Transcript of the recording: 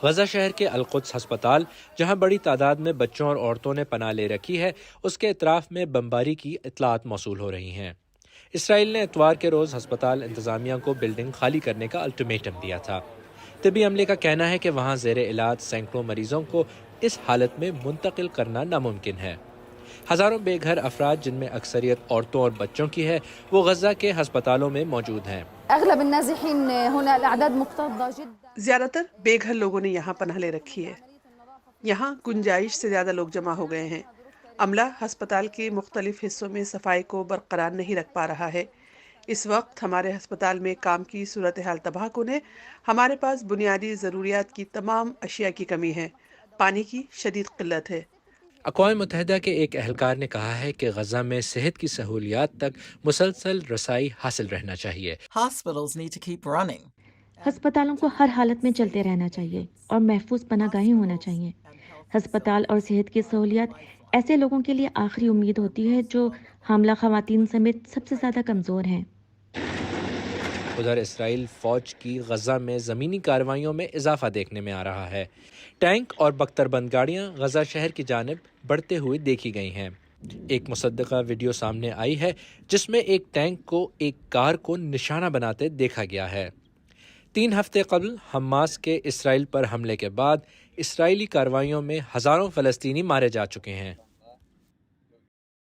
غزہ شہر کے القدس ہسپتال، جہاں بڑی تعداد میں بچوں اور عورتوں نے پناہ لے رکھی ہے، اس کے اطراف میں بمباری کی اطلاعات موصول ہو رہی ہیں۔ اسرائیل نے اتوار کے روز ہسپتال انتظامیہ کو بلڈنگ خالی کرنے کا الٹیمیٹم دیا تھا۔ طبی عملے کا کہنا ہے کہ وہاں زیر علاج سینکڑوں مریضوں کو اس حالت میں منتقل کرنا ناممکن ہے۔ ہزاروں بے گھر افراد، جن میں اکثریت عورتوں اور بچوں کی ہے، وہ غزہ کے ہسپتالوں میں موجود ہیں۔ اغلب النازحين هنا الاعداد مكتظة جدا۔ زیادہ تر بے گھر لوگوں نے یہاں پناہ لے رکھی ہے۔ یہاں گنجائش سے زیادہ لوگ جمع ہو گئے ہیں۔ عملہ ہسپتال کے مختلف حصوں میں صفائی کو برقرار نہیں رکھ پا رہا ہے۔ اس وقت ہمارے ہسپتال میں کام کی صورتحال تباہ کن ہے۔ ہمارے پاس بنیادی ضروریات کی تمام اشیاء کی کمی ہے۔ پانی کی شدید قلت ہے۔ اقوام متحدہ کے ایک اہلکار نے کہا ہے کہ غزہ میں صحت کی سہولیات تک مسلسل رسائی حاصل رہنا چاہیے۔ Hospitals need to keep running. ہسپتالوں کو ہر حالت میں چلتے رہنا چاہیے اور محفوظ پناہ گاہیں ہونا چاہیے۔ ہسپتال اور صحت کی سہولیات ایسے لوگوں کے لیے آخری امید ہوتی ہے جو حاملہ خواتین سمیت سب سے زیادہ کمزور ہیں۔ ادھر اسرائیل فوج کی غزہ میں زمینی کارروائیوں میں اضافہ دیکھنے میں آ رہا ہے۔ ٹینک اور بختر بند گاڑیاں غزہ شہر کی جانب بڑھتے ہوئے دیکھی گئی ہیں۔ ایک مصدقہ ویڈیو سامنے آئی ہے جس میں ایک ٹینک کو ایک کار کو نشانہ بناتے دیکھا گیا ہے۔ 3 ہفتے قبل حماس کے اسرائیل پر حملے کے بعد اسرائیلی کارروائیوں میں ہزاروں فلسطینی مارے جا چکے ہیں۔